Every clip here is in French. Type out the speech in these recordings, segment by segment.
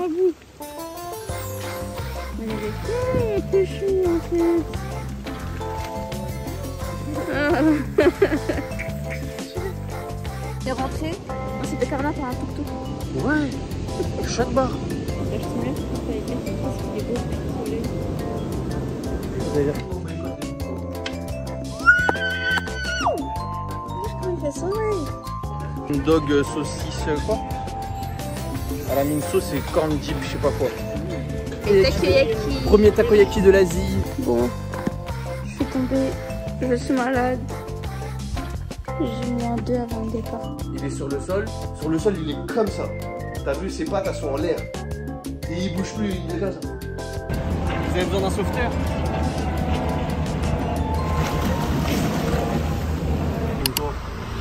à bout. Mais il est péchu en fait. T'es rentré? C'était Carla pour un tuk-tuk. Ouais, chaque bar. Je te mets avec elle, parce qu'il est beau, désolé. D'ailleurs. Comment il fait sommeil? Une dog saucisse quoi? Elle a mis une sauce et corn dip, je sais pas quoi. Et takoyaki. Premier takoyaki de l'Asie. Bon, je suis tombée, je suis malade. J'ai -2 avant le départ. Il est sur le sol. Sur le sol, il est comme ça. T'as vu, ses pattes, elles sont en l'air. Et il bouge plus, il est comme ça. Vous avez besoin d'un sauveteur?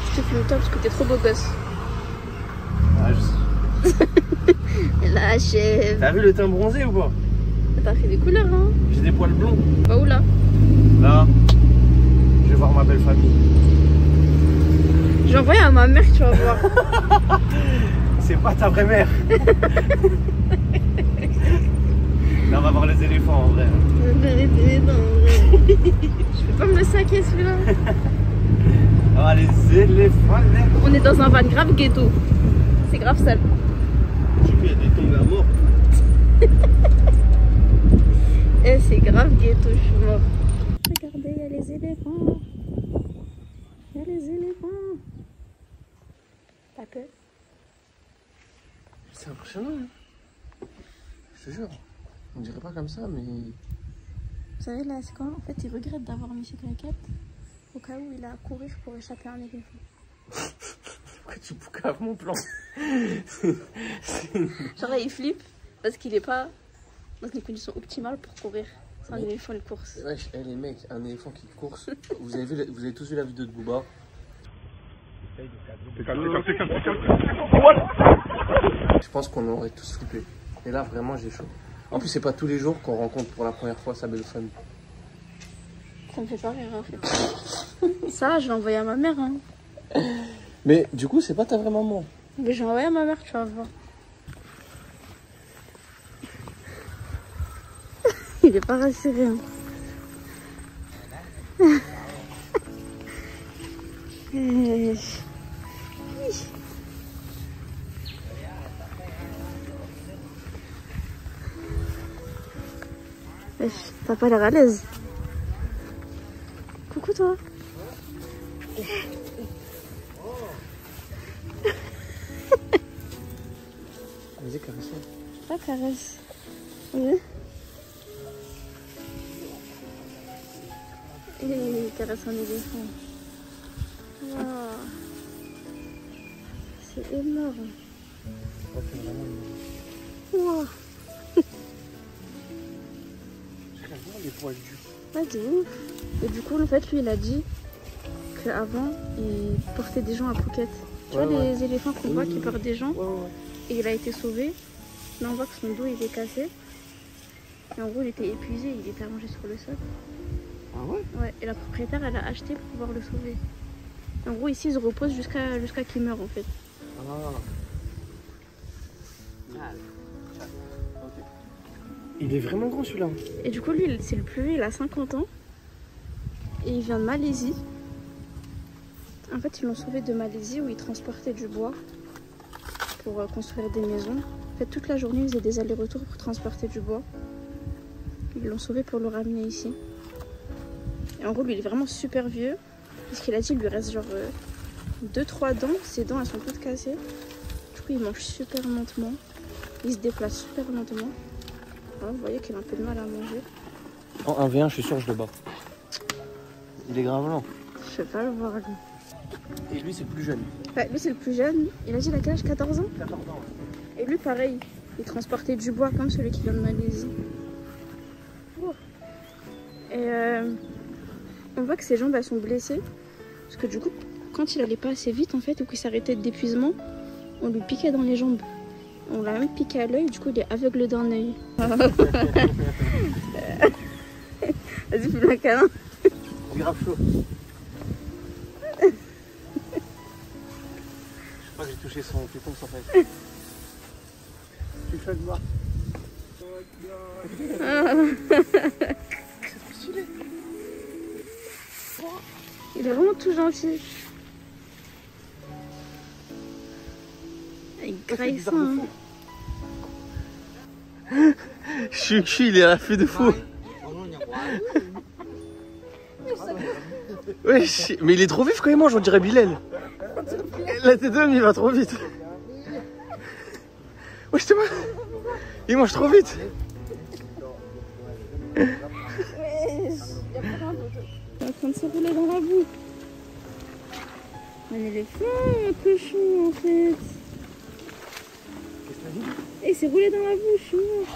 Je te fais le top parce que t'es trop beau gosse. Ah, je sais. La chèvre. T'as vu le teint bronzé ou pas? T'as fait des couleurs, hein? J'ai des poils blonds. Bah où là? Là, je vais voir ma belle famille. J'ai envoyé à ma mère, tu vas voir. C'est pas ta vraie mère. Là, on va voir les éléphants en vrai. Je peux pas me le saquer celui-là. Ah, les éléphants, mec. On est dans un van grave ghetto. C'est grave sale. Du coup, il y a des tombes à mort. Eh, c'est grave ghetto, je suis mort. Regardez, il y a les éléphants. Il y a les éléphants. T'as peur? C'est impressionnant, hein. Je te jure. On dirait pas comme ça, mais... Vous savez là, c'est quoi? En fait, il regrette d'avoir mis ses claquettes au cas où il a à courir pour échapper à un éléphant. Pourquoi tu poucaves mon plan? Genre là, il flippe parce qu'il est pas dans une condition optimale pour courir. C'est un éléphant de course. Wesh, les mecs, un éléphant qui course. Vous avez tous vu la vidéo de Booba? Je pense qu'on aurait tous flippé. Et là, vraiment, j'ai chaud. En plus, c'est pas tous les jours qu'on rencontre pour la première fois sa belle femme. Ça me fait pas rire en fait. Ça, je vais envoyer à ma mère. Hein. Mais du coup, c'est pas ta vraie maman. Mais je vais envoyer à ma mère, tu vas voir. Il est pas rassuré. Hein. T'as pas l'air à l'aise. Coucou toi. Vas-y, caresse-moi. La caresse. Oui. Et caresse un éléphant. Wow. C'est énorme. Ouais, c'est vraiment Wow. les poils du... Ouais, de ouf. Et du coup, en fait, lui, il a dit qu'avant, il portait des gens à Phuket. Tu vois, les éléphants qu'on voit qui portent des gens. Et il a été sauvé. Là, on voit que son dos, il est cassé. Et en gros, il était épuisé, il était allongé sur le sol. Ah ouais? Ouais, et la propriétaire, elle a acheté pour pouvoir le sauver. En gros, ici, il se repose jusqu'à qu'il meure, en fait. Ah. Il est vraiment grand celui-là. Et du coup, lui, c'est le plus vieux, il a 50 ans. Et il vient de Malaisie. En fait, ils l'ont sauvé de Malaisie où ils transportaient du bois pour construire des maisons. En fait, toute la journée, ils faisaient des allers-retours pour transporter du bois. Ils l'ont sauvé pour le ramener ici. Et en gros, lui, il est vraiment super vieux. Parce qu'il a dit, il lui reste genre 2-3 dents. Ses dents, elles sont toutes cassées. Du coup, il mange super lentement. Il se déplace super lentement. Alors, vous voyez qu'il a un peu de mal à manger. En 1v1, je suis sûr, je le bats. Il est grave lent. Je vais pas le voir, lui. Et lui, c'est le plus jeune. Ouais, lui, c'est le plus jeune. Il a dit, il a quel âge? 14 ans? 14 ans. Et lui, pareil. Il transportait du bois comme celui qui vient de Malaisie. Oh. Et on voit que ses jambes, elles sont blessées. Parce que du coup, quand il allait pas assez vite, en fait, ou qu'il s'arrêtait d'épuisement, on lui piquait dans les jambes. On l'a même piqué à l'œil, du coup, il est aveugle d'un œil. Vas-y, fais un câlin. Il est grave chaud. Je crois que j'ai touché son putain sans fait. Tu chaque Il est vraiment tout gentil. Il graille ça. Hein. Chuchu, il est à la feu de fou. Ouais, mais il est trop vif quand il mange, on dirait Bilal. La tête d'homme, il va trop vite. Ouais, je te vois. Il mange trop vite. Il est en train de se rouler dans la boue. Un éléphant, un cochon en fait. Et il s'est roulé dans la boue, je suis mort.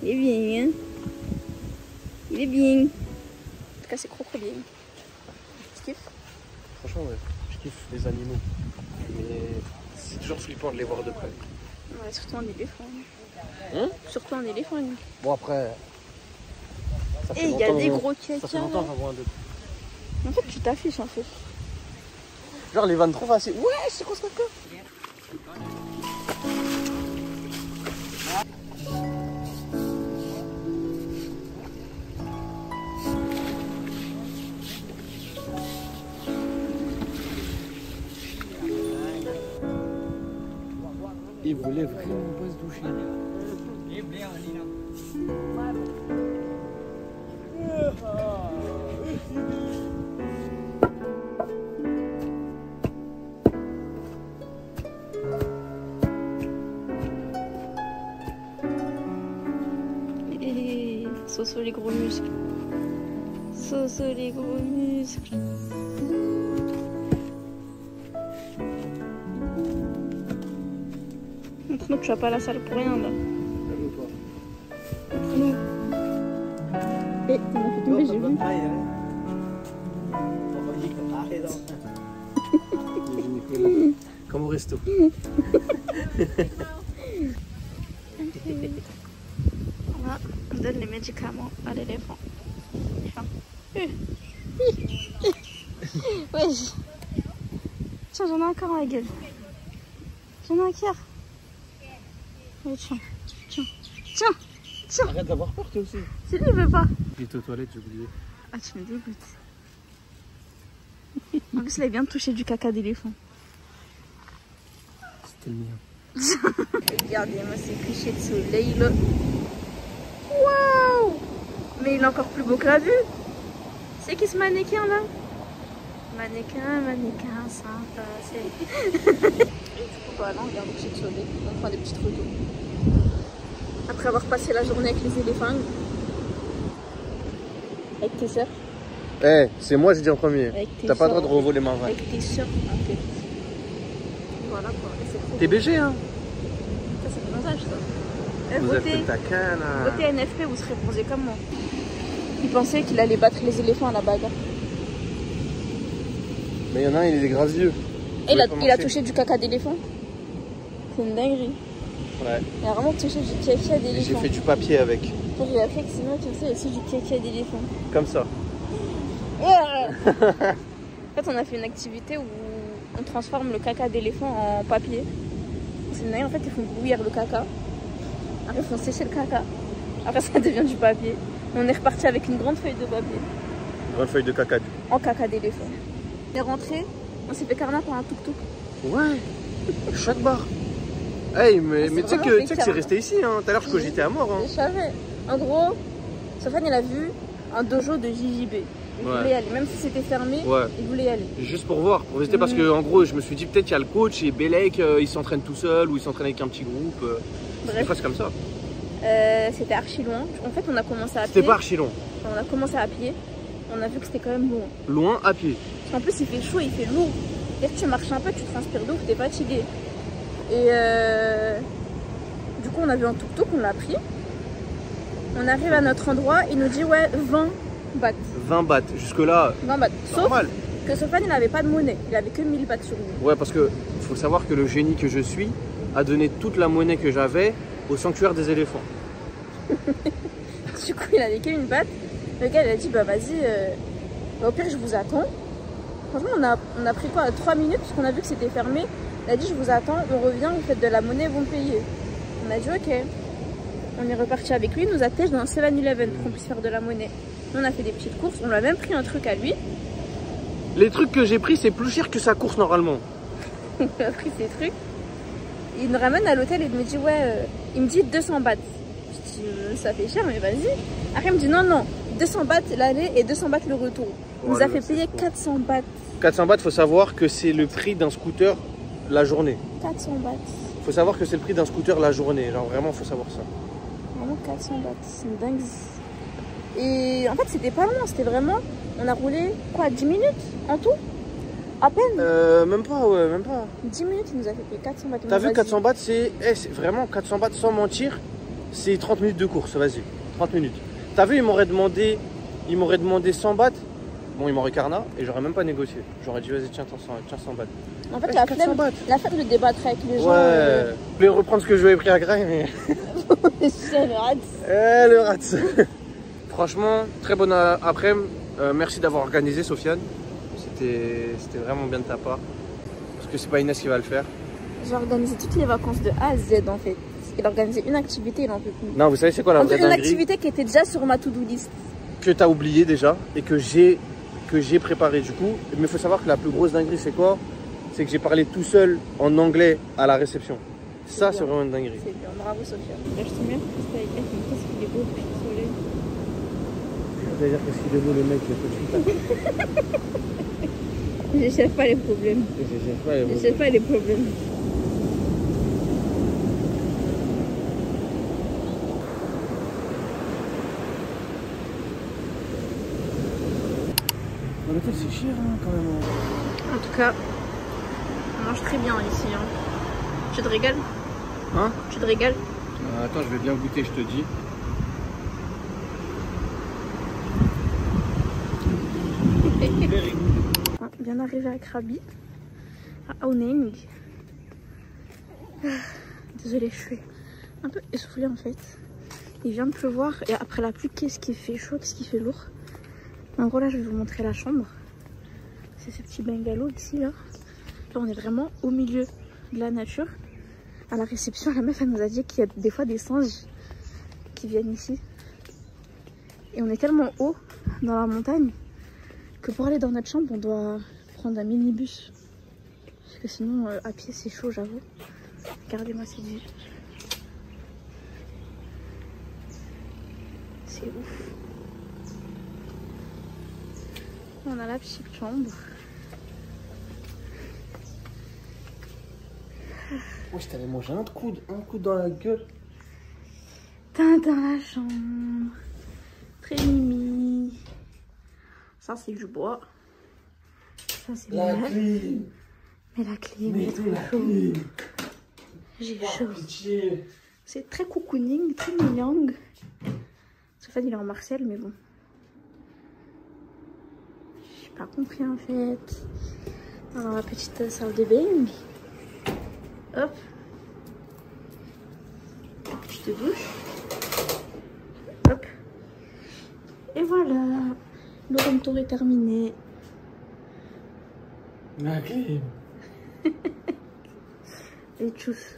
Il est bien, hein. Il est bien. En tout cas, c'est trop bien. Tu kiffes? Franchement, ouais, je kiffe les animaux. Mais c'est toujours flippant de les voir de près. Ouais, surtout un éléphant. Hein? Surtout un éléphant. Bon, après. Et il y a des gros caca. Ça fait longtemps que j'en vois un d'autre. En fait, tu t'affiches en fait. Genre les vannes trop faciles. Ouais, c'est quoi ce truc-là? Il voulait vraiment pas se doucher. Et Soso les gros muscles. Soso les gros muscles. Entre nous, tu vas pas à la salle pour rien là. Entre nous. Et t'en as fait tomber, j'ai vu. Comme au resto. Voilà, on donne les médicaments à l'éléphant. Wesh. Tiens, j'en ai encore à la gueule. J'en ai un quart. Allez, tiens. Tiens. Arrête d'avoir peur toi aussi. C'est lui, il veut pas. Il est aux toilettes, j'ai oublié. Ah, tu me dégoûtes. En plus, là, il vient de toucher du caca d'éléphant. C'était le mien. Regardez-moi ces couchers de soleil là. Waouh! Mais il est encore plus beau que la vue. C'est qui ce mannequin là? Mannequin, sympa, c'est. Voilà, on regarde le coucher de soleil, on prend des petites photos. Après avoir passé la journée avec les éléphants. Avec tes soeurs. Eh, c'est moi, j'ai dit en premier. T'as pas le droit de revoler ma vanne. Avec tes soeurs en fait. Voilà quoi. T'es BG, hein? Ça, c'est mon âge ça. Vous avez fait ta canne. Votez NFP, vous serez bronzé comme moi. Il pensait qu'il allait battre les éléphants à la bagarre. Mais il y en a un, il est gracieux. Et il a touché du caca d'éléphant. C'est une dinguerie. Ouais. Il a vraiment touché du caca d'éléphant. J'ai fait du papier avec. J'ai appris que sinon tu sais aussi du caca d'éléphant. Comme ça. En fait, on a fait une activité où on transforme le caca d'éléphant en papier. C'est une dinguerie, en fait, ils font bouillir le caca. Après, ils font sécher le caca. Après, ça devient du papier. On est reparti avec une grande feuille de papier. Une grande feuille de caca. En caca d'éléphant. On est rentré, on s'est fait carnat par un tuk-tuk. Ouais. Chaque bar. Hey, mais tu sais que c'est resté ici, hein. Tout à l'heure, je cogitais à mort. Hein. Je savais. En gros, Sofiane, il a vu un dojo de JJB. Il voulait y aller, même si c'était fermé, il voulait y aller. Juste pour voir, pour visiter, parce que en gros, je me suis dit peut-être qu'il y a le coach et Belek, il s'entraîne tout seul ou il s'entraîne avec un petit groupe. Des fois, c'est comme ça. C'était archi loin. En fait, on a commencé à pied. C'était pas archi long. On a commencé à pied. On a vu que c'était quand même loin. Loin à pied. En plus, il fait chaud, il fait lourd. Dès que tu marches un peu, tu transpires d'eau, t'es fatigué. Et du coup, on a vu un tuk-tuk, on l'a pris. On arrive à notre endroit, il nous dit ouais, 20 bahts. 20 bahts, jusque-là. 20 bahts. Sauf normal. Que Sofiane, il n'avait pas de monnaie. Il avait que 1000 bahts sur lui. Ouais, parce que faut savoir que le génie que je suis a donné toute la monnaie que j'avais au sanctuaire des éléphants. Du coup, il avait que 1000 bahts. Le gars, il a dit bah vas-y, au pire, je vous attends. Franchement, on a pris quoi 3 minutes parce qu'on a vu que c'était fermé. Il a dit je vous attends, on revient, vous faites de la monnaie, vous me payez. On a dit ok. On est reparti avec lui, il nous a têché dans un 7-Eleven pour qu'on puisse faire de la monnaie. On a fait des petites courses, on lui a même pris un truc à lui. Les trucs que j'ai pris, c'est plus cher que sa course normalement. On a pris ses trucs. Il nous ramène à l'hôtel et il me dit ouais, il me dit 200 bahts. Je dis ça fait cher mais vas-y. Après il me dit non, 200 bahts l'aller et 200 bahts le retour. Il nous a fait payer 400 bahts. 400 bahts, faut savoir que c'est le prix d'un scooter la journée. 400 bahts. Faut savoir que c'est le prix d'un scooter la journée. Genre vraiment, faut savoir ça. Vraiment 400 bahts, c'est une dingue. Et en fait, c'était pas loin, c'était vraiment. On a roulé quoi, 10 minutes en tout? À peine? Même pas, ouais, même pas. 10 minutes, il nous a fait payer 400 bahts. T'as vu, 400 bahts, c'est vraiment 400 bahts sans mentir, c'est 30 minutes de course, vas-y, 30 minutes. T'as vu, il m'aurait demandé 100 bahts. Bon, il m'aurait carnat et j'aurais même pas négocié. J'aurais dit, vas-y, tiens 100 bahts. En fait, la flemme de débattre avec les gens. Ouais, je voulais reprendre ce que je lui avais pris à Graille, mais. C'est le rat. Le rat. Franchement, très bonne après-midi. Merci d'avoir organisé, Sofiane. C'était vraiment bien de ta part. Parce que c'est pas Inès qui va le faire. J'ai organisé toutes les vacances de A à Z en fait. Il a organisé une activité, il en peut plus. Non, vous savez, c'est quoi la vraie dinguerie? Une activité qui était déjà sur ma to-do list. Que t'as oublié déjà et que j'ai préparé du coup. Mais il faut savoir que la plus grosse dinguerie, c'est quoi? C'est que j'ai parlé tout seul en anglais à la réception. Ça, c'est vraiment une dinguerie. C'est bien, bravo Sofiane. Je sais bien que c'était avec elle, mais qu'est-ce qu'il est beau depuis le soleil. C'est-à-dire qu'est-ce qu'il est beau le mec, il Je cherche pas les problèmes. Je cherche pas les problèmes. L'hôtel c'est cher hein, quand même. En tout cas, on mange très bien ici. Hein. Tu te régales? Hein? Tu te régales? Attends, je vais bien goûter, je te dis. Bien arrivé à Krabi, à Oneng. Désolée, je suis un peu essoufflée en fait. Il vient de pleuvoir et après la pluie, qu'est-ce qui fait chaud, qu'est-ce qui fait lourd. En gros là, je vais vous montrer la chambre. C'est ce petit bungalow ici là. Là, on est vraiment au milieu de la nature. À la réception, la meuf elle nous a dit qu'il y a des fois des singes qui viennent ici. Et on est tellement haut dans la montagne que pour aller dans notre chambre, on doit prendre un minibus. Parce que sinon, à pied, c'est chaud, j'avoue. Regardez-moi cette vue. C'est ouf. On a la petite chambre. Oh, je t'avais mangé un coup dans la gueule. Dans la chambre. Très mimi. Ça, c'est du bois. Ça, c'est la clé. Mais la clé, mais trop chaud. J'ai chaud. C'est très cocooning, très mignon. Sofiane, il est en Marseille, mais bon. J'ai pas compris en fait. Alors, la petite salle de bain. Hop. La petite douche. Hop. Et voilà. Le room tour est terminé. La clé. Et tchuss.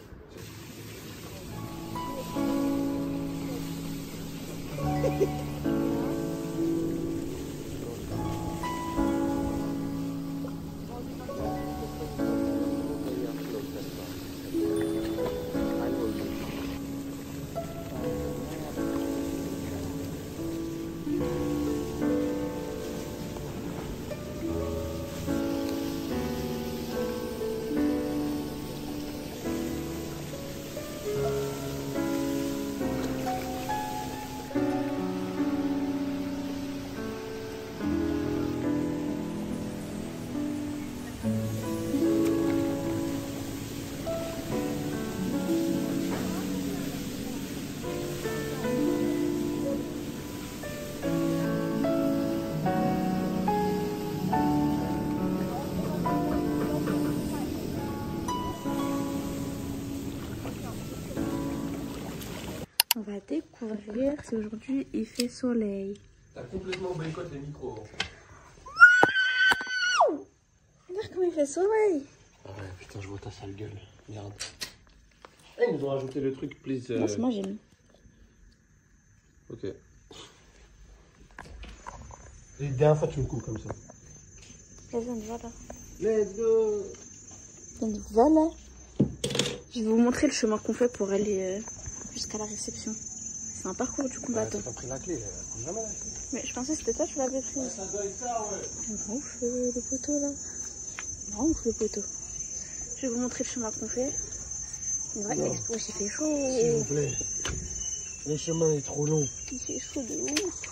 On va découvrir si aujourd'hui il fait soleil. T'as complètement boycotté les micros. Regarde comment il fait soleil. Ah ouais, putain, je vois ta sale gueule. Merde. Ah, ils nous ont rajouté le truc, please. Non, c'est moi j'ai mis. Ok. Et la dernière fois, tu me coupes comme ça. Vas-y, on y va là. Let's go. Donc voilà. Je vais vous montrer le chemin qu'on fait pour aller jusqu'à la réception. C'est un parcours du combattant. T'as pas pris la clé, prends jamais la clé. Mais je pensais que c'était toi qui l'avais pris. Ça doit être ça, ouais. Il me rend ouf le poteau là. Il me rend ouf le poteau. Je vais vous montrer le chemin qu'on fait. C'est vrai que l'expo, il fait chaud. S'il vous plaît. Le chemin est trop long. Il fait chaud de ouf.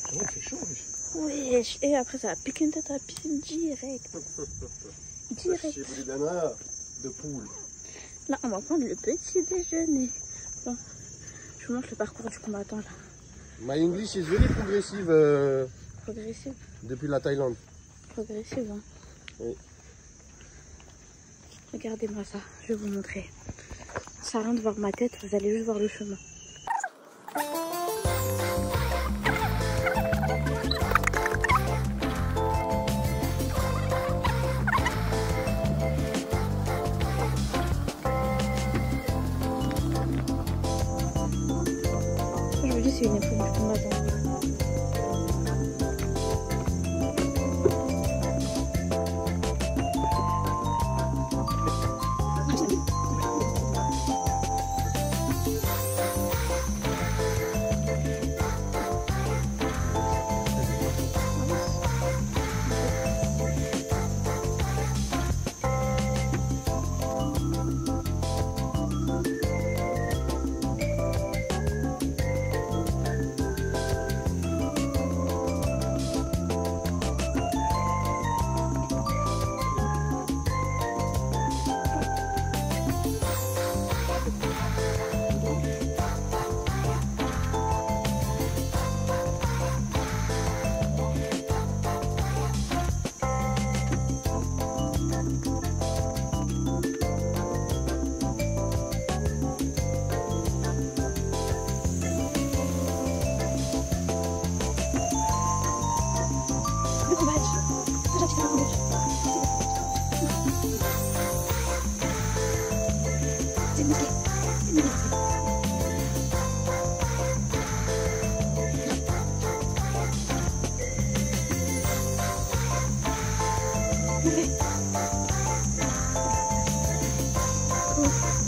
Comment il fait chaud, wesh. Wesh. Et après, ça va piquer une tête à la piscine direct. Direct. Chier d'ana de poule. Là, on va prendre le petit déjeuner. Bon, je vous montre le parcours du combattant là. My English is very progressive Progressive. depuis la Thaïlande. Progressive, hein. Oui. Regardez-moi ça, je vais vous montrer. Ça sert à rien de voir ma tête, vous allez juste voir le chemin. Je vous dis, c'est une époque du combattant.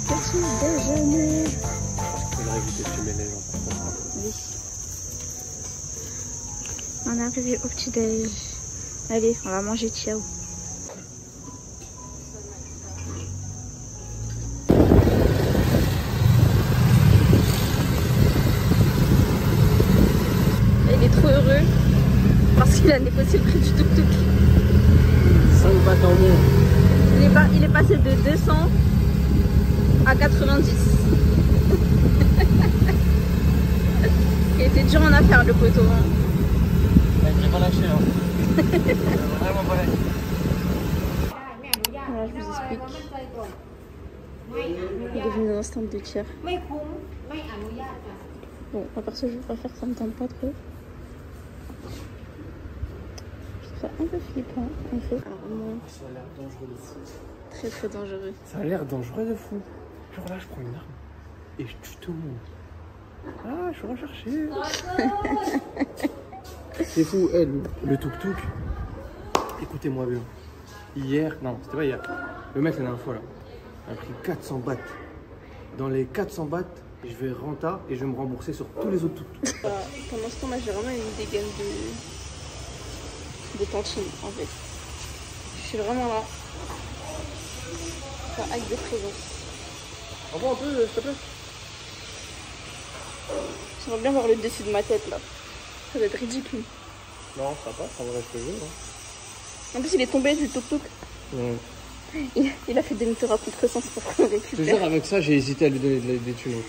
Petit déjeuner. Il faudrait éviter de fumer les gens. Oui. On est arrivé au petit déj. Allez, on va manger ciao. Il est trop heureux parce qu'il a négocié le prix du tuk-tuk. 5 bahts en moins. Il est passé de 200 à 90. Il était dur en affaire le poteau. Hein. Il ne pas lâché. Hein. Vraiment pas lâché. Voilà, je vous explique. Il est devenu un stand de tir. Bon, à part ce que je vais pas faire, ça me tente pas trop. Je trouve ça un peu flippant, en fait. Alors, non, Ça a l'air dangereux de fou. très très dangereux. Ça a l'air dangereux de fou. Genre là, je prends une arme et je tue tout le monde. Ah, je suis recherché. C'est fou, le tuk-tuk. Écoutez-moi bien. Hier, non, c'était pas hier. Le mec, la dernière fois, là, a pris 400 bahts. Dans les 400 bahts, je vais renta et je vais me rembourser sur tous les autres tuk-tuk. Pendant ce temps-là, j'ai vraiment une dégaine de tantine, en fait. Je suis vraiment là. Enfin, avec de présence. Envoie un peu, s'il te plaît. J'aimerais bien voir le dessus de ma tête, là. Ça doit être ridicule. Non, ça passe, en vrai, je te jure. Hein. En plus, il est tombé du tuk-tuk. Ouais. Il a fait demi-tour à contresens pour qu'on le Je te récupère. jure, avec ça, j'ai hésité à lui donner des thunes.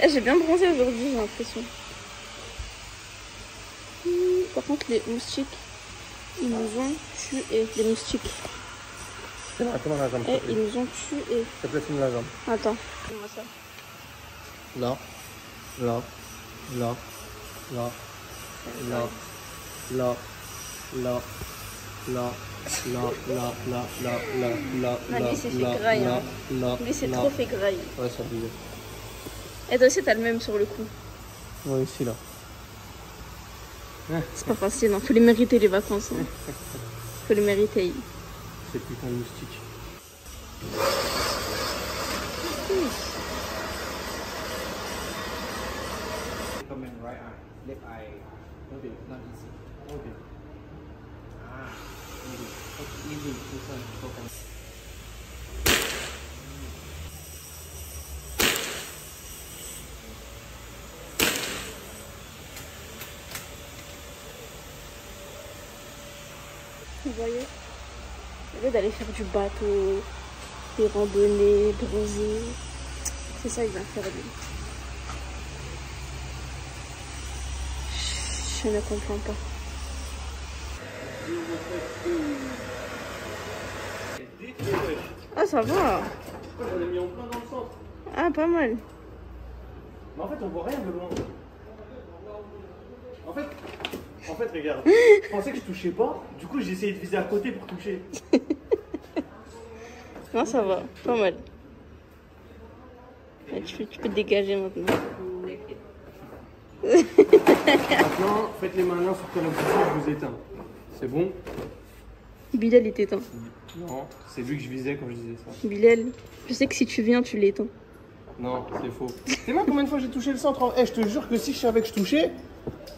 Eh, j'ai bien bronzé aujourd'hui, j'ai l'impression. Par contre, les moustiques, ils nous ont tués. Les moustiques. Attends, la jambe. Eh, ils nous ont tués. Ça peut être la jambe. Attends, fais-moi ça. Là, là, là, là, là, là, là, là, Lui, c'est fait graille. Hein. Lui, c'est trop fait graille. Ouais, ça bouge. Et toi aussi, t'as le même sur le coup. Ouais, ici, là. C'est pas facile, hein. Faut les mériter les vacances. Hein. Faut les mériter. C'est putain de moustique. Left eye. Okay. Not easy. Okay. Easy. Easy. This one focus. Vous voyez, au lieu d'aller faire du bateau, des randonnées, bronzer, c'est ça qu'il va faire lui. Je ne comprends pas. Ah, ça va. On a mis en plein dans le centre. Ah, pas mal. Mais en fait, on voit rien de loin. En fait, regarde. Je pensais que je touchais pas. Du coup, j'ai essayé de viser à côté pour toucher. Non, ça va. Pas mal. Ouais, tu peux te dégager maintenant. Maintenant, faites les malins sur Call of Duty, je vous éteins. C'est bon? Bilal est éteint. Non, c'est lui que je visais quand je disais ça. Bilal, je sais que si tu viens, tu l'éteins. Non, c'est faux. C'est moi combien de fois j'ai touché le centre? Eh, je te jure que si je savais que je touchais,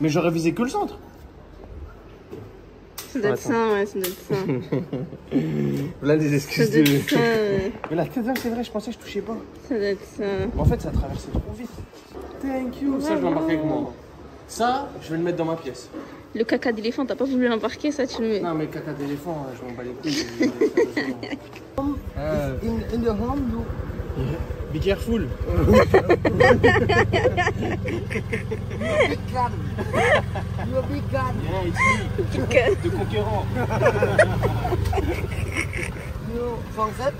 mais j'aurais visé que le centre. Ça doit être ça, ouais, ça doit être ça. Là, des Ça excuses doit de. être ça, ouais. Mais la tête, c'est vrai, je pensais que je touchais pas. Ça doit être ça. Mais en fait, ça traversait trop vite. Thank you. Ça, je l'embarque avec moi. Ça, je vais le mettre dans ma pièce. Le caca d'éléphant, t'as pas voulu l'embarquer, ça, tu le mets. Non, mais caca d'éléphant, je m'en bats les couilles. In the home, you. Be careful. Big gun. You a big gun. Yeah, it's me. De conquérant. You français?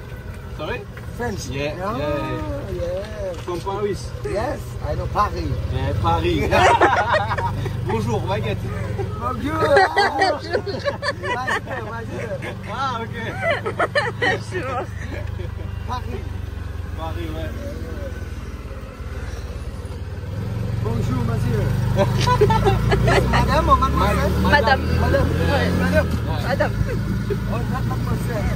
Sorry? French. Yeah, Oh, yeah. yeah. From Paris. Yes, I know Paris. Yeah, Paris. Bonjour, baguette. Bonjour. Ah, ok. C'est mort. Paris. Paris, ouais. Bonjour, monsieur. Madame ou mademoiselle? Madame. Madame. Ouais. Madame. Madame. Oh, not mademoiselle.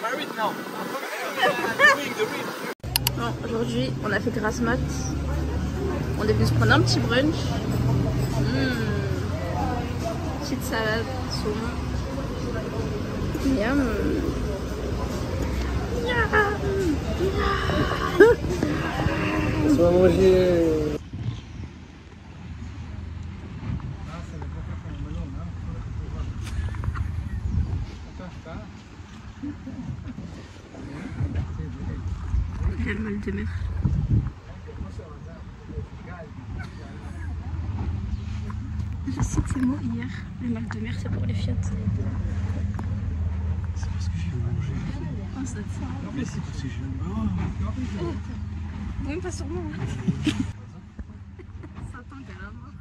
Married now. Non, aujourd'hui, on a fait grasse mat. On est venu se prendre un petit brunch. Petite salade, saumon. Miam. On va manger. J'ai le mal de mer. Je cite ces mots hier. Le mal de mer, c'est pour les fiottes. C'est parce que j'ai mangé. Oh, ça te sent. Mais c'est parce que j'ai mangé. Même pas sur moi. Ça tend qu'à la mort.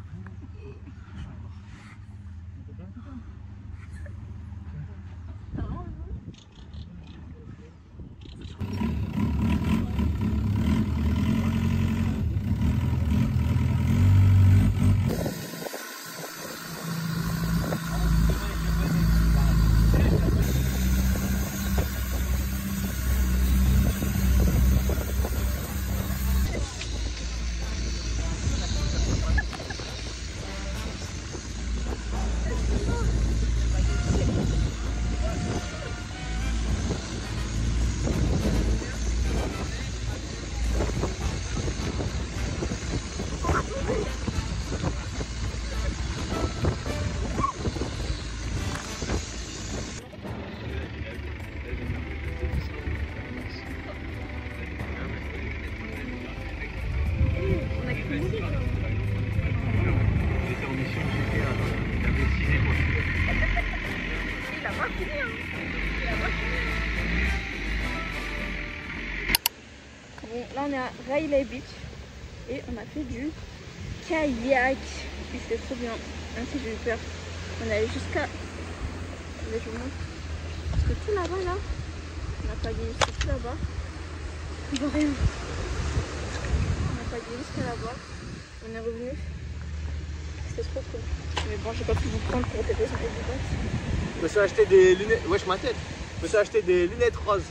Bon, là on est à Railay Beach et on a fait du kayak et c'était trop bien. Même si j'ai eu peur. On est allé jusqu'à... Je vous montre. Parce que tout là-bas, là, on n'a pas guéri, c'est tout là-bas. On voit rien. On n'a pas guéri jusqu'à là-bas. On est revenu. C'était trop cool. Mais bon, j'ai pas pu vous prendre pour t'aider sur les dépenses. Je me suis acheté des lunettes. Wesh, ma tête. Je me suis acheté des lunettes roses.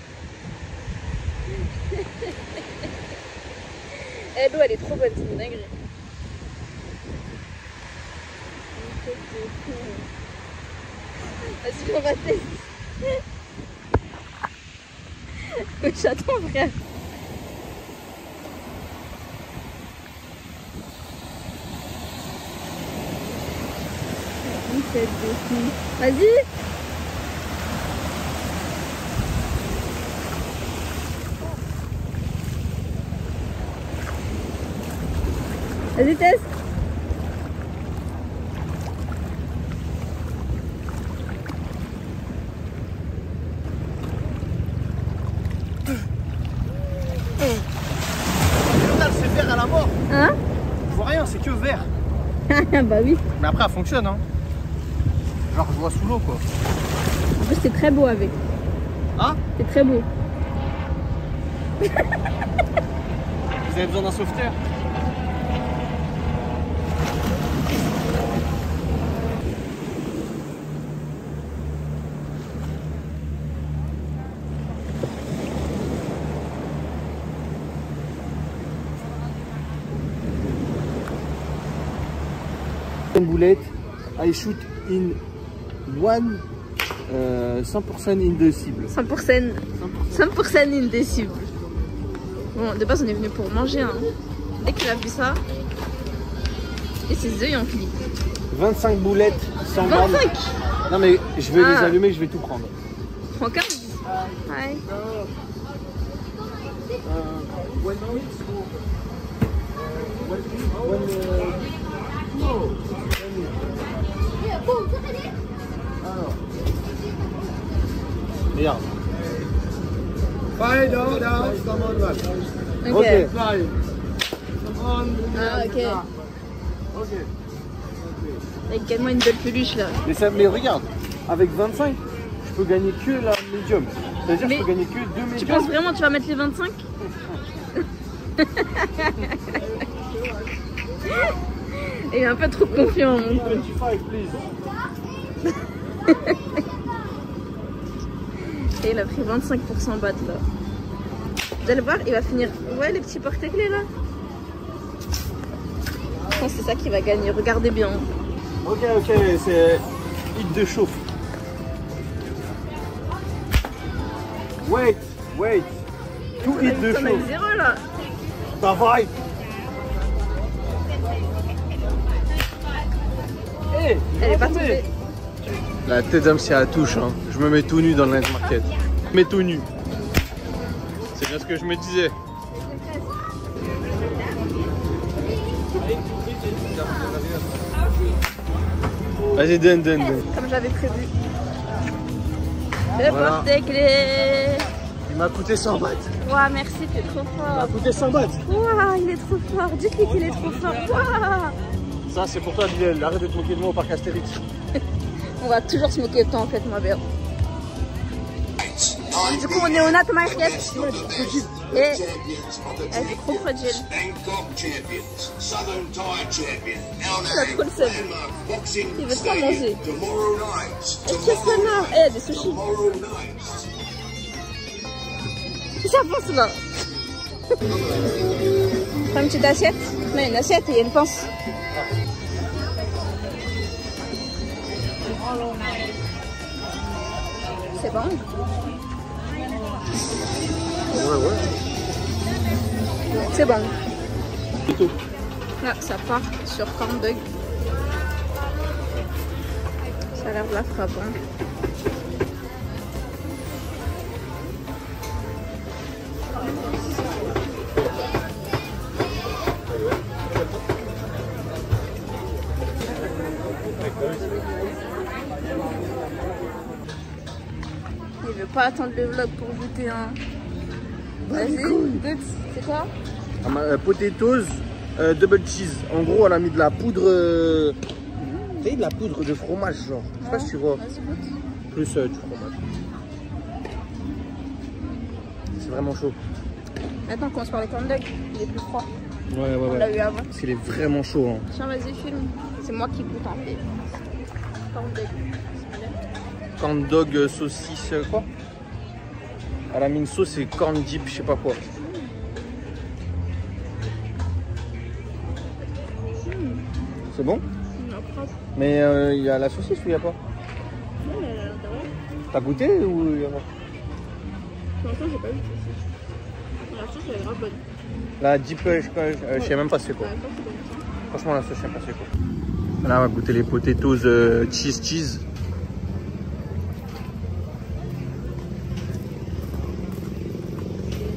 Eh, l'eau, elle est trop bonne, c'est une dinguerie. Vas-y, on va tester. Mais j'attends, frère. Vas-y. Vas-y, teste. C'est vert à la mort. Hein? Je vois rien, c'est que vert. Bah oui. Mais après, elle fonctionne, hein. Genre, je vois sous l'eau, quoi. En plus, c'est très beau avec. Hein? C'est très beau. Vous avez besoin d'un sauveteur? Une boulette, I shoot in one 100% indecible. 100% indécible. Bon, de base, on est venu pour manger. Hein. Dès qu'il a vu ça, et ses yeux ont cliqué. 25 boulettes, 100 balles. 25. Non mais je vais les allumer, je vais tout prendre. Prends 15. Ouais. Regarde. Fly down, come on, man. Ok. Fly. Come on. Ah, ok. Ok. Gagne-moi une belle peluche là. Mais regarde, avec 25, je peux gagner que la médium. C'est-à-dire que je peux gagner que 2 médiums. Tu penses vraiment que tu vas mettre les 25? Il est un peu trop confiant. 25, please. Et il a pris 25% batte là. Vous allez voir, il va finir. Ouais, les petits porte-clés là. Je pense que c'est ça qui va gagner. Regardez bien. Ok, c'est hit de chauffe. Wait. Tout hit de On a eu chauffe. 0 là. Ça va. Hey, Elle est pas tombée. La tête d'homme, c'est à la touche. Hein. Je me mets tout nu dans le night market. Je me mets tout nu. C'est bien ce que je me disais. Vas-y, donne. Comme j'avais prévu. Le Voilà. porte-clés. Il m'a coûté 100 bahts. Ouah, merci, tu es trop Il m'a fort. coûté 100 bahts. Ouah, il est trop fort. Dites-lui qu'il est trop fort. Ouah. Ça, c'est pour toi, Bilal. Arrête de te moquer de moi au parc Astérix. On va toujours se moquer de toi en fait, ma belle. Du coup, on est au Nat Market. Et elle est trop fragile. Il a trop le seum. Il veut trop manger. Et qu'est-ce qu'on a? Eh, des sushis. Ça pense là. Prends une petite assiette. Non, une assiette et il y a une pince. C'est bon? Ouais. C'est bon. C'est tout. Là, ça part sur corn dog. Ça a l'air de la frappe. Hein. Il veut pas attendre le vlog pour goûter. Hein. Vas-y, goûte. C'est quoi? Potatoes double cheese. En gros, elle a mis de la poudre sais, de la poudre de fromage, genre. Je sais pas si tu vois. Vas-y, goûte. Plus du fromage. C'est vraiment chaud. Attends, on commence par les corn dogs. Il est plus froid. Ouais, On l'a eu avant. Parce qu'il est vraiment chaud. Hein. Tiens, vas-y, filme. C'est moi qui goûte en fait. Corn dog. Corn dog saucisse, quoi? À la mine sauce, c'est corn dip, je sais pas quoi. C'est bon? Mais il y a la saucisse ou il n'y a pas? Non, mais elle a l'air de rien. T'as goûté ou il y a pas? Pour l'instant, j'ai pas eu de saucisse. La sauce, elle est grave bonne. La dip, je sais même pas c'est quoi. Ouais, ça, c'est bon. Franchement, la sauce, je sais même pas c'est quoi. Là, on va goûter les potatoes cheese.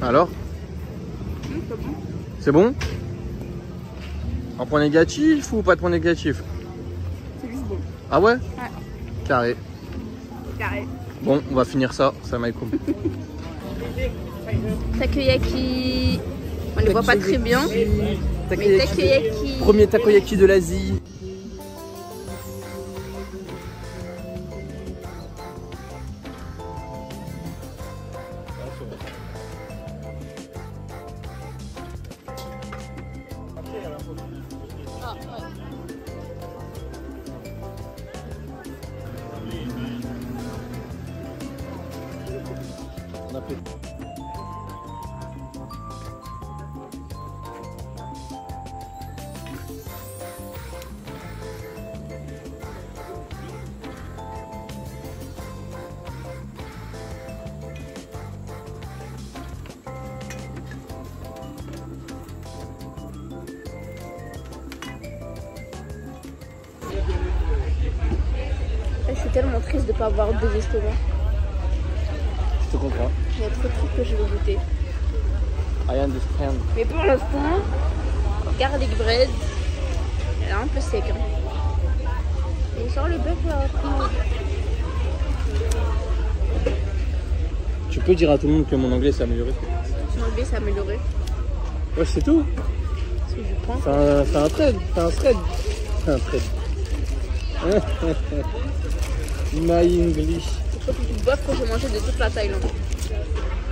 Alors? C'est bon. C'est bon? En point négatif ou pas de point négatif? C'est juste bon. Ah ouais? Ouais. Carré. Carré. Bon, on va finir ça, ça m'a cool. Takoyaki. On les voit pas très bien. Mais takoyaki. Premier takoyaki de l'Asie. Je suis tellement triste de ne pas avoir deux estomacs. Je te comprends. Il y a trop de trucs que je veux goûter. I understand. Mais pour l'instant, garlic bread, elle est un peu sec. Hein. Et genre le bœuf là. Tu peux dire à tout le monde que mon anglais s'est amélioré? Mon anglais s'est amélioré. Ouais, c'est tout. Parce que je pense. C'est un thread. C'est un thread. C'est un thread. My English. C'est le truc le plus bof que j'ai mangé de toute la Thaïlande.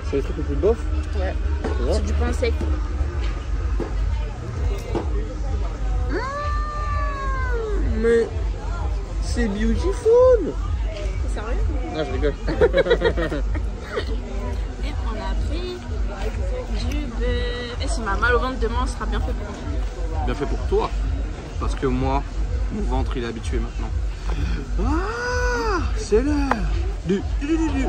C'est le truc le plus bof? Ouais. C'est du pain sec. Mais c'est beautiful. C'est sérieux? Ah, je rigole. Et on a pris du bœuf. Et si ma mal au ventre demain, ce sera bien fait pour moi. Bien fait pour toi. Parce que moi, mon ventre il est habitué maintenant. Ah, c'est l'heure du duel.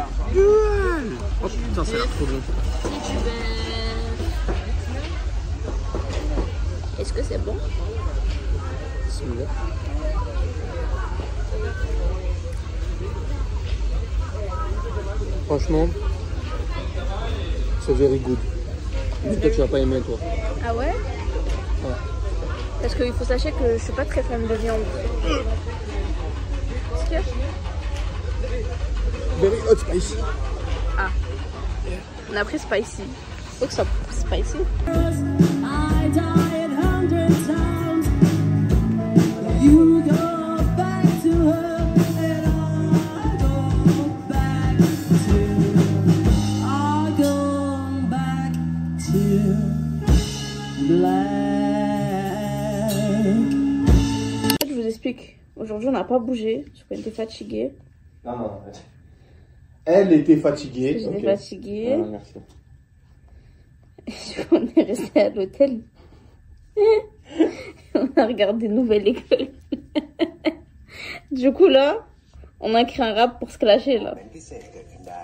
Oh putain, ça a l'air trop bon. C'est du bœuf. Est-ce que c'est bon? Bismillah. Franchement, c'est very good. Dis-toi que tu vas pas aimer toi. Ah ouais? Ouais. Parce qu'il faut sachez que je suis pas très fan de viande. Est-ce que... Very hot spicy. Ah. On a pris spicy. Faut que ça soit spicy. I died 100 times. You go back to her, and I go back to black. Je vous explique. Aujourd'hui, on n'a pas bougé parce qu'on était fatigués. Non. Elle était fatiguée. J'étais Ok. fatiguée. Ah, merci. On est resté à l'hôtel. On a regardé Nouvelle École. Du coup, là, on a créé un rap pour se clasher, là.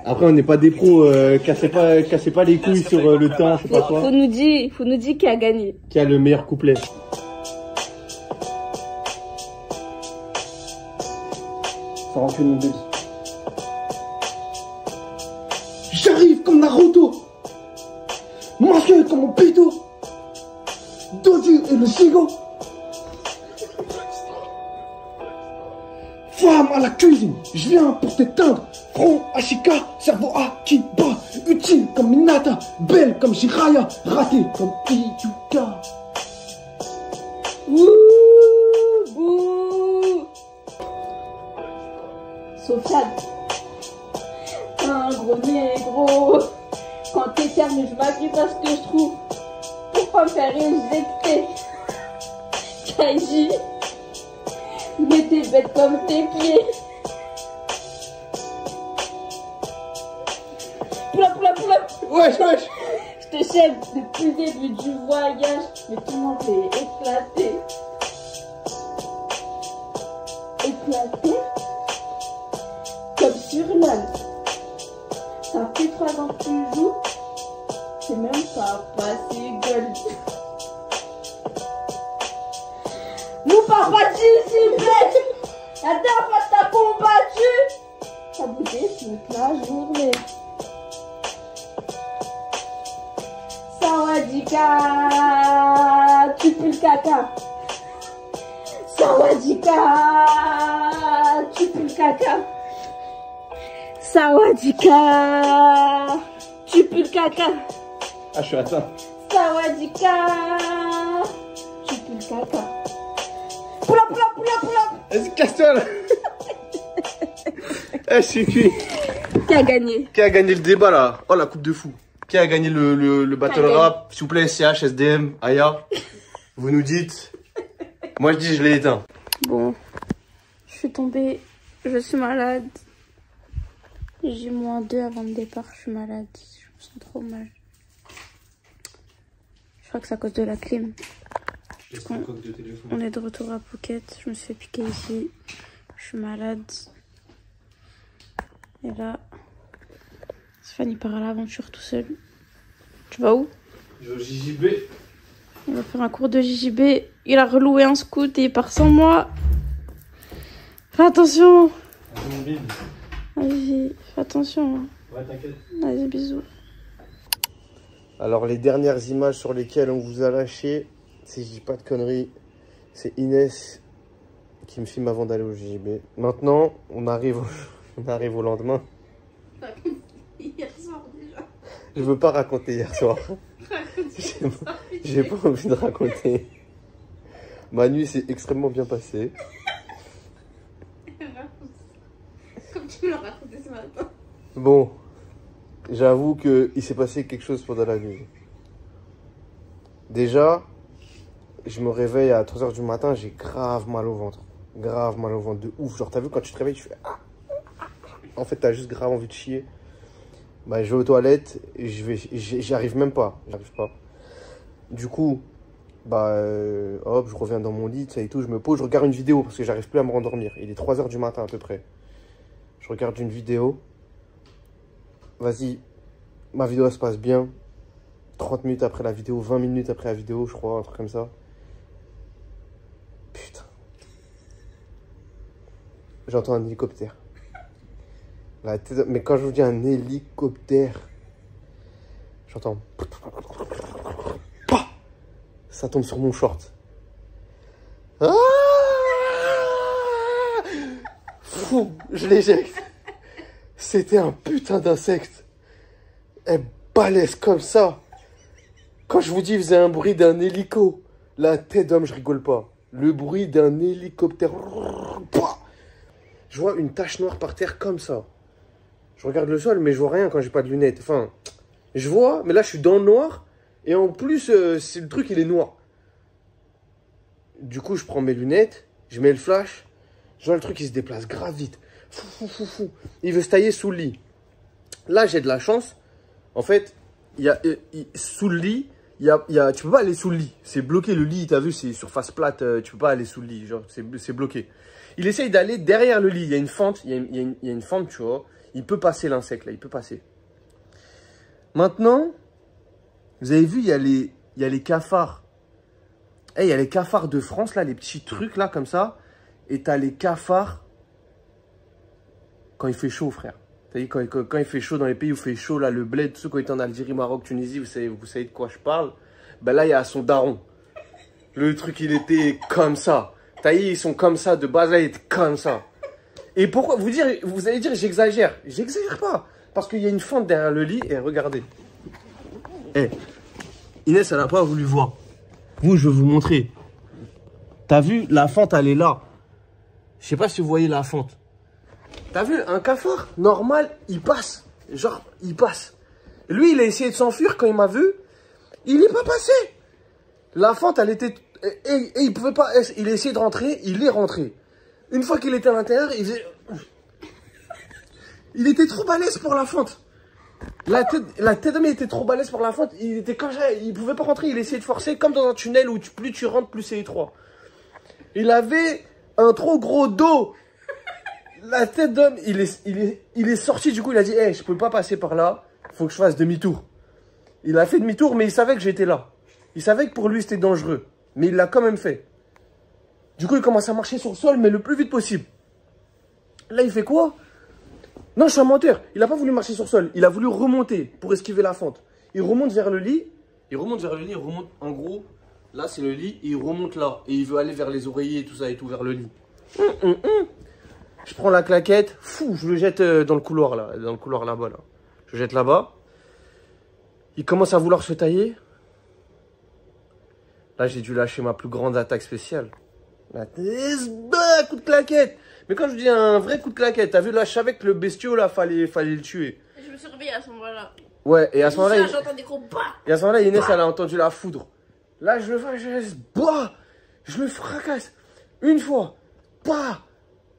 Après, on n'est pas des pros. Cassez pas les couilles sur le temps, je sais pas quoi. Faut nous dire qui a gagné. Qui a le meilleur couplet? Ça rend que une bêtise. J'arrive comme Naruto, masqué comme mon pito, Dodu et le Shigo. Femme à la cuisine, je viens pour t'éteindre. Front Ashika, cerveau Akiba, utile comme Minata, belle comme Jiraya, raté comme Iyuka. Wouh, bouh. Sofiane. Un gros négro. Quand t'éternues, je m'agrippe à ce que je trouve. Pour pas me faire injecter. Kaiji. Mais t'es bête comme tes pieds. Poula. Wesh. Je te chève depuis le début du voyage. Mais tout le monde est éclaté. Éclaté. Comme sur l'âne. Ça fait 3 ans que tu joues. C'est même pas passé gueule. Nous pas participé. La dernière fois que t'as combattu, t'as bougé toute la journée. Sawadika, tu pues le caca. Sawadika, tu pues le caca. Sawadika, tu pues le caca. Ah, je suis atteint. Sawadika, tu pues le caca. Poula. Vas-y, casse-toi là. Eh, je suis cuit. Qui a gagné? Qui a gagné le débat là? Oh, la coupe de fou. Qui a gagné le battle rap? S'il vous plaît, CH, SDM, Aya. Vous nous dites. Moi, je dis, je l'ai éteint. Bon, je suis tombée, je suis malade. J'ai -2 avant le départ, je suis malade. Je me sens trop mal. Je crois que c'est à cause de la clim. On est de retour à Phuket. Je me suis fait piquer ici. Je suis malade. Et là, Stéphane il part à l'aventure tout seul. Tu vas où? Je vais au JJB. Il va faire un cours de JJB. Il a reloué un scoot et il part sans moi. Fais attention. Vas-y, fais attention. Ouais, t'inquiète. Vas-y, bisous. Alors, les dernières images sur lesquelles on vous a lâché, si je dis pas de conneries, c'est Inès qui me filme avant d'aller au JJB. Maintenant, on arrive au lendemain. Hier soir déjà. Je veux pas raconter hier soir. J'ai pas envie de raconter. Ma nuit s'est extrêmement bien passée. Comme tu me l'as raconté ce matin. Bon, j'avoue qu'il s'est passé quelque chose pendant la nuit. Déjà, je me réveille à 3 h du matin, j'ai grave mal au ventre. Grave mal au ventre de ouf. Genre, t'as vu, quand tu te réveilles, tu fais... En fait, t'as juste grave envie de chier. Bah, je vais aux toilettes et j'y arrive même pas. J'arrive pas. Du coup, bah, hop, je reviens dans mon lit, ça et tout. Je me pose, je regarde une vidéo parce que j'arrive plus à me rendormir. Il est 3 h du matin à peu près. Je regarde une vidéo. Vas-y, ma vidéo elle se passe bien. 30 minutes après la vidéo, 20 minutes après la vidéo, je crois, un truc comme ça. Putain. J'entends un hélicoptère. La tête... Mais quand je vous dis un hélicoptère, j'entends... Ça tombe sur mon short. Ah, fou, je l'éjecte. C'était un putain d'insecte. Elle balèze comme ça. Quand je vous dis, il faisait un bruit d'un hélico. La tête d'homme, je rigole pas. Le bruit d'un hélicoptère. Je vois une tache noire par terre comme ça. Je regarde le sol, mais je vois rien quand j'ai pas de lunettes. Enfin, je vois, mais là, je suis dans le noir. Et en plus, le truc, il est noir. Du coup, je prends mes lunettes. Je mets le flash. Je vois le truc, il se déplace grave vite. Fou. Il veut se tailler sous le lit. Là, j'ai de la chance. En fait, sous le lit, tu peux pas aller sous le lit. C'est bloqué, le lit, tu as vu, c'est surface plate. Tu peux pas aller sous le lit, genre, c'est bloqué. Il essaye d'aller derrière le lit. Il y a une fente, il y a une fente, tu vois. Il peut passer l'insecte, là, il peut passer. Maintenant, vous avez vu, il y a les cafards. Il y a les cafards de France, là, les petits trucs, là, comme ça. Et tu as les cafards quand il fait chaud, frère. T'as dit, quand il fait chaud dans les pays où il fait chaud, là, le bled, tout ça, quand il est en Algérie, Maroc, Tunisie, vous savez de quoi je parle. Ben là, il y a son daron. Le truc, il était comme ça. T'as dit, ils sont comme ça, de base, là, il était comme ça. Et pourquoi vous allez dire, j'exagère. J'exagère pas. Parce qu'il y a une fente derrière le lit, et regardez. Inès, elle n'a pas voulu voir. Vous, je vais vous montrer. T'as vu, la fente, elle est là. Je sais pas si vous voyez la fente. T'as vu, un cafard normal, il passe. Genre, il passe. Lui, il a essayé de s'enfuir quand il m'a vu. Il n'est pas passé. La fente, elle était... Et il pouvait pas... Il a essayé de rentrer, il est rentré. Une fois qu'il était à l'intérieur, il faisait... Il était trop balèze pour la fente. La tête de mec était trop balèze pour la fente. Il était comme ça, il pouvait pas rentrer. Il essayait de forcer comme dans un tunnel où plus tu rentres, plus c'est étroit. Il avait un trop gros dos. La tête d'homme, il est sorti. Du coup, il a dit, hey, je peux pas passer par là. Faut que je fasse demi-tour. Il a fait demi-tour, mais il savait que j'étais là. Il savait que pour lui, c'était dangereux. Mais il l'a quand même fait. Du coup, il commence à marcher sur le sol, mais le plus vite possible. Là, il fait quoi? Non, je suis un menteur. Il n'a pas voulu marcher sur le sol. Il a voulu remonter pour esquiver la fente. Il remonte vers le lit. Il remonte en gros. Là, c'est le lit. Et il remonte là. Et il veut aller vers les oreillers et tout ça et tout, vers le lit. Je prends la claquette. Fou, je le jette dans le couloir là. Dans le couloir là-bas. Là. Je le jette là-bas. Il commence à vouloir se tailler. Là, j'ai dû lâcher ma plus grande attaque spéciale. Là, coup de claquette. Mais quand je dis un vrai coup de claquette, t'as vu, là, je savais que le bestiau, là, fallait le tuer. Je me suis réveillée à ce moment-là. Ouais, et à ce moment-là... J'entends des gros bas. Et à ce moment-là, Inès, elle a entendu la foudre. Là, je le fais, je le fracasse. Une fois, pas.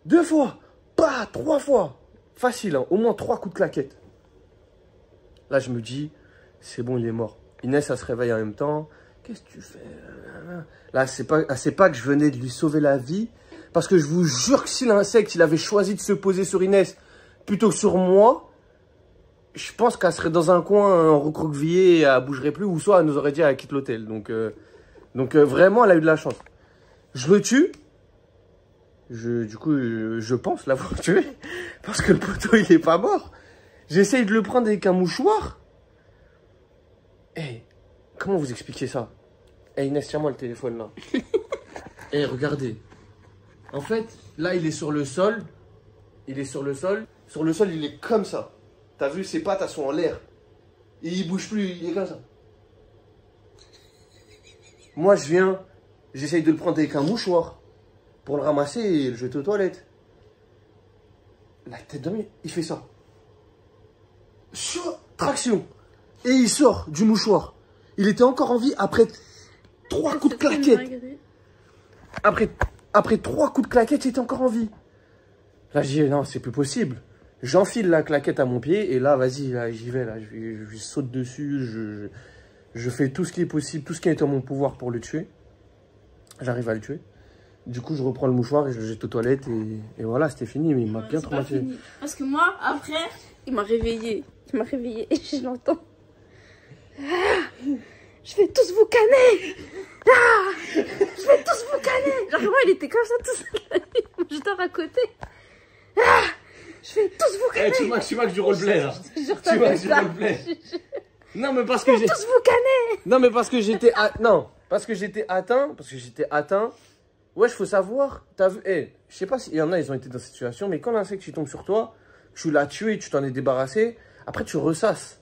Deux fois, pas. Trois fois. Facile, hein, au moins 3 coups de claquette. Là, je me dis, c'est bon, il est mort. Inès, elle se réveille en même temps. Qu'est-ce que tu fais? Là, c'est pas que je venais de lui sauver la vie. Parce que je vous jure que si l'insecte, il avait choisi de se poser sur Inès plutôt que sur moi, je pense qu'elle serait dans un coin recroquevillée et elle bougerait plus. Ou soit elle nous aurait dit elle quitte l'hôtel. Donc vraiment, elle a eu de la chance. Je le tue. Du coup, je pense l'avoir tué. Parce que le poteau, il est pas mort. J'essaye de le prendre avec un mouchoir. Hey, comment vous expliquez ça? Hey Inès, tiens-moi le téléphone là. Hey, regardez. En fait, là, il est sur le sol. Il est sur le sol. Sur le sol, il est comme ça. T'as vu, ses pattes, elles sont en l'air. Et il bouge plus, il est comme ça. Moi, je viens, j'essaye de le prendre avec un mouchoir pour le ramasser et le jeter aux toilettes. La tête d'homme, il fait ça. Traction. Et il sort du mouchoir. Il était encore en vie après 3 coups de claquette. Après 3 coups de claquette, il était encore en vie. Là, je dis, non, c'est plus possible. J'enfile la claquette à mon pied et là, vas-y, là, j'y vais. Là, je saute dessus, je fais tout ce qui est possible, tout ce qui est en mon pouvoir pour le tuer. J'arrive à le tuer. Du coup, je reprends le mouchoir et je le jette aux toilettes et voilà, c'était fini. Mais il m'a bien traumatisé. Parce que moi, après, il m'a réveillée. Il m'a réveillée et je l'entends. Ah, je vais tous vous canner. Ah, je vais tous vous canner. Genre, moi, il était comme ça tout seul. Je dors à côté. Ah, je vais tous vous canner. Hey, tu marques du roleplay là. Tu marques du roleplay. Non, mais parce que j'ai... tous vous canner. Non, mais parce que j'étais... Non, parce que j'étais atteint. Ouais, il faut savoir. T'as vu... Hey, je sais pas s'il y en a, ils ont été dans cette situation, mais quand l'insecte tombe sur toi, tu l'as tué, tu t'en es débarrassé, après tu ressasses.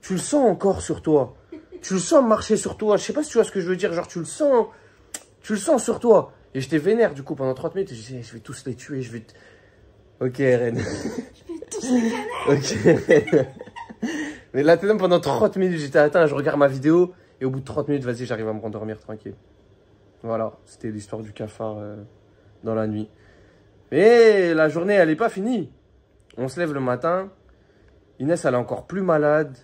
Tu le sens encore sur toi. Tu le sens marcher sur toi. Je sais pas si tu vois ce que je veux dire. Genre, tu le sens sur toi. Et j'étais vénère du coup pendant 30 minutes. Et je disais, je vais tous les tuer. Je vais... Ok, Ren. Je vais tous les canner. Ok. Mais là, pendant 30 minutes, j'étais atteint. Je regarde ma vidéo. Et au bout de 30 minutes, vas-y, j'arrive à me rendormir tranquille. Voilà. C'était l'histoire du cafard dans la nuit. Mais la journée, elle n'est pas finie. On se lève le matin. Inès, elle est encore plus malade.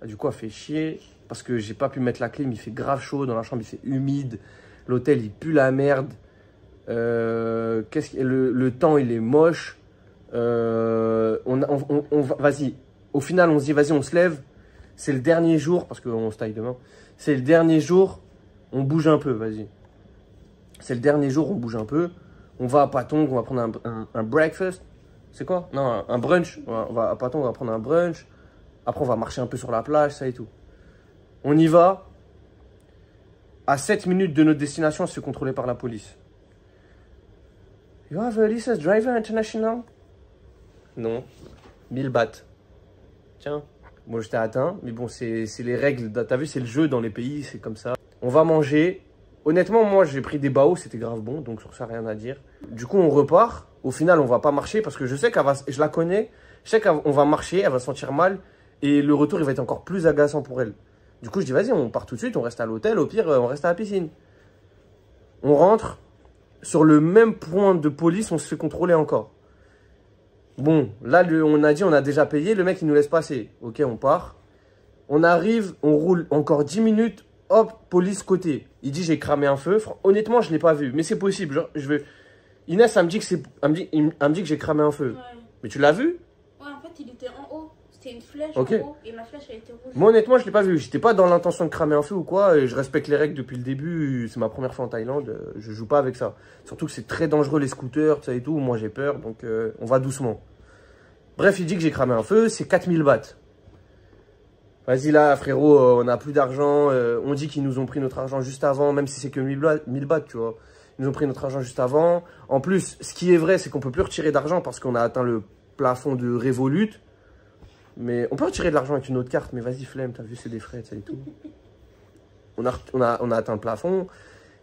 Du coup, elle fait chier. Parce que j'ai pas pu mettre la clim. Il fait grave chaud. Dans la chambre, il fait humide. L'hôtel, il pue la merde. Le temps, il est moche. Vas-y. Au final, on se dit, vas-y, on se lève. C'est le dernier jour. Parce qu'on se taille demain. C'est le dernier jour. On bouge un peu, vas-y. C'est le dernier jour, on bouge un peu. On va à Patong, on va prendre un breakfast. C'est quoi? Non, un brunch. On va à Patong, on va prendre un brunch. Après, on va marcher un peu sur la plage, ça et tout. On y va. À 7 minutes de notre destination, on se fait contrôler par la police. You have a license driver international? Non. 1000 bahts. Tiens. Bon, j'étais atteint. Mais bon, c'est les règles. T'as vu, c'est le jeu dans les pays, c'est comme ça. On va manger. Honnêtement, moi, j'ai pris des baos, c'était grave bon, donc sur ça, rien à dire. Du coup, on repart. Au final, on va pas marcher parce que je sais je la connais. Je sais qu'on va marcher, elle va se sentir mal. Et le retour, il va être encore plus agaçant pour elle. Du coup, je dis, vas-y, on part tout de suite, on reste à l'hôtel. Au pire, on reste à la piscine. On rentre. Sur le même point de police, on se fait contrôler encore. Bon, là, on a dit, on a déjà payé. Le mec, il nous laisse passer. Ok, on part. On arrive, on roule encore 10 minutes. Hop, police côté. Il dit, j'ai cramé un feu. Honnêtement, je ne l'ai pas vu. Mais c'est possible. Genre, Inès, elle me dit que j'ai cramé un feu. Ouais. Mais tu l'as vu? Ouais, en fait, il était en haut. C'était une flèche Ok. en haut. Et ma flèche, elle était rouge. Moi, honnêtement, je ne l'ai pas vu. J'étais pas dans l'intention de cramer un feu ou quoi. Et je respecte les règles depuis le début. C'est ma première fois en Thaïlande. Je joue pas avec ça. Surtout que c'est très dangereux, les scooters, tout ça et tout. Moi, j'ai peur. Donc, on va doucement. Bref, il dit que j'ai cramé un feu. C'est 4000 bahts. Vas-y là, frérot, on n'a plus d'argent. On dit qu'ils nous ont pris notre argent juste avant, même si c'est que 1000 bahts, tu vois. Ils nous ont pris notre argent juste avant. En plus, ce qui est vrai, c'est qu'on peut plus retirer d'argent parce qu'on a atteint le plafond de Revolut. Mais on peut retirer de l'argent avec une autre carte, mais vas-y, flemme, t'as vu, c'est des frais, ça et tout. On a atteint le plafond.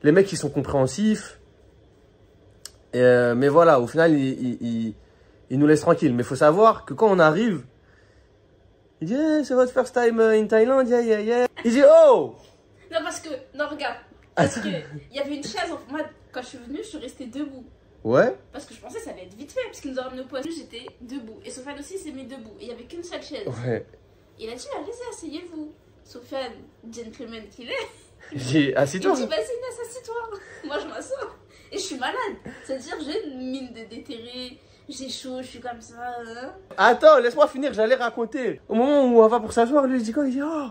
Les mecs, ils sont compréhensifs. Mais voilà, au final, ils nous laissent tranquilles. Mais il faut savoir que quand on arrive, il dit, hey, c'est votre first time in Thailand, yeah, yeah, yeah. Il dit, oh! Non, parce que, non, regarde. Parce que il y avait une chaise. Moi, quand je suis venue, je suis restée debout. Ouais. Parce que je pensais que ça allait être vite fait. Parce qu'ils nous ont ramené au poisson. J'étais debout. Et Sofiane aussi s'est mis debout. Et il n'y avait qu'une seule chaise. Ouais. Il a dit, allez-y, asseyez-vous. Sofiane, gentleman qu'il est. J'ai assis-toi. Il dit, vas-y, Inès, assis-toi. Moi, je m'assois. Et je suis malade. C'est-à-dire, j'ai une mine de déterré. J'ai chaud, je suis comme ça. Attends, laisse-moi finir, j'allais raconter. Au moment où on va pour s'asseoir, lui, il dit quoi? Il dit, oh!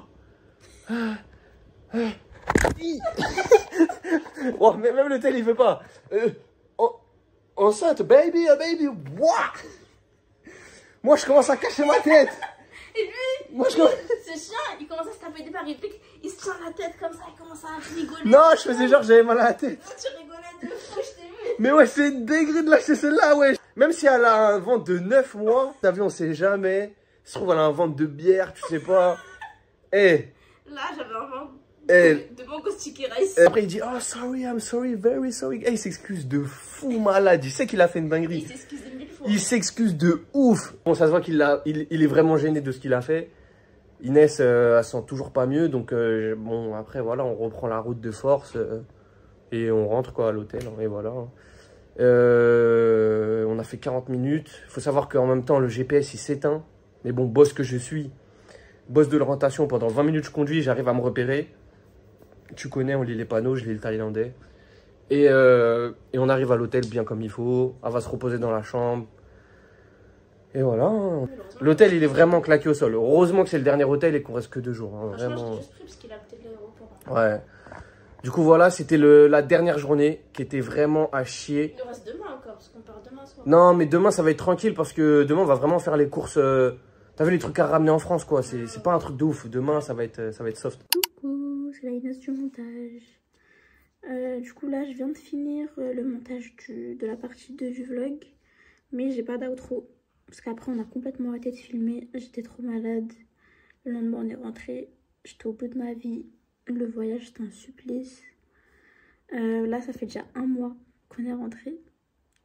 Oh, mais même l'hôtel, il veut pas. Enceinte, baby, baby, what? Moi, je commence à cacher ma tête. Et lui, Moi, je commence... ce chien, il commence à se taper des barres. Il se tient la tête comme ça, il commence à rigoler. Non, je faisais genre, j'avais mal à la tête. Tu rigolais de fou, je t'ai vu. Mais ouais, c'est dégré de lâcher celle-là, ouais. Même si elle a un ventre de 9 mois, t'as vu, on sait jamais. Ça se trouve, elle a un ventre de bière, tu sais pas. Eh. Là, j'avais un ventre Eh. de mango sticky rice. Après, il dit, oh, sorry, I'm sorry, very sorry. Eh, il s'excuse de fou malade. Il sait qu'il a fait une dinguerie. Il s'excuse de 1000 fois. Il s'excuse de ouf. Bon, ça se voit qu'il est vraiment gêné de ce qu'il a fait. Inès, elle sent toujours pas mieux. Donc, bon, après, voilà, on reprend la route de force. Et on rentre, quoi, à l'hôtel. Et voilà. On a fait 40 minutes. Il faut savoir qu'en même temps, le GPS, il s'éteint. Mais bon, boss que je suis, boss de l'orientation, pendant 20 minutes, je conduis, j'arrive à me repérer. Tu connais, on lit les panneaux, je lis le thaïlandais. Et on arrive à l'hôtel bien comme il faut. Elle va se reposer dans la chambre. Et voilà. L'hôtel, il est vraiment claqué au sol. Heureusement que c'est le dernier hôtel et qu'on reste que 2 jours. Hein, Franchement, vraiment. j'étais juste pris parce qu'il a peut-être l'aéroport. Ouais. Du coup, voilà, c'était la dernière journée qui était vraiment à chier. Il nous reste demain encore, parce qu'on part demain soir. Non, mais demain, ça va être tranquille parce que demain, on va vraiment faire les courses. T'as vu les trucs à ramener en France, quoi. C'est pas un truc de ouf. Demain, ça va être soft. Coucou, c'est la Inès du montage. Du coup, là, je viens de finir le montage de la partie 2 du vlog. Mais j'ai pas d'outro. Parce qu'après, on a complètement arrêté de filmer. J'étais trop malade. Le lendemain, on est rentré. J'étais au bout de ma vie. Le voyage, c'était un supplice. Là, ça fait déjà 1 mois qu'on est rentré.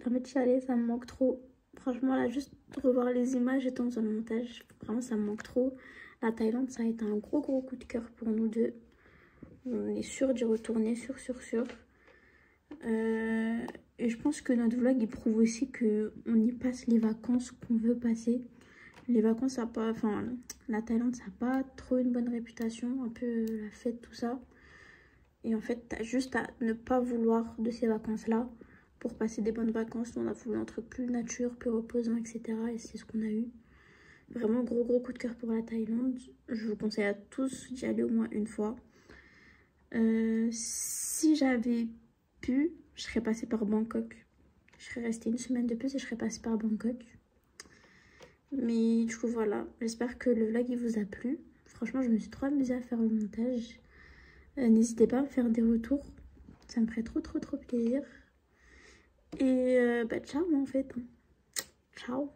En fait, chalet, ça me manque trop. Franchement, là, juste revoir les images et temps dans le montage, vraiment, ça me manque trop. La Thaïlande, ça a été un gros coup de cœur pour nous deux. On est sûr d'y retourner, sûr. Et je pense que notre vlog, il prouve aussi qu'on y passe les vacances qu'on veut passer. Les vacances, ça a pas... Enfin, la Thaïlande, ça n'a pas trop une bonne réputation. Un peu la fête, tout ça. Et en fait, t'as juste à ne pas vouloir de ces vacances-là pour passer des bonnes vacances. On a voulu un truc plus nature, plus reposant, etc. Et c'est ce qu'on a eu. Vraiment gros coup de cœur pour la Thaïlande. Je vous conseille à tous d'y aller au moins une fois. Si j'avais pu, je serais passée par Bangkok. Je serais restée 1 semaine de plus et je serais passée par Bangkok. Mais du coup voilà, j'espère que le vlog il vous a plu. Franchement, je me suis trop amusée à faire le montage. N'hésitez pas à me faire des retours. Ça me ferait trop plaisir. Et bah ciao en fait. Ciao.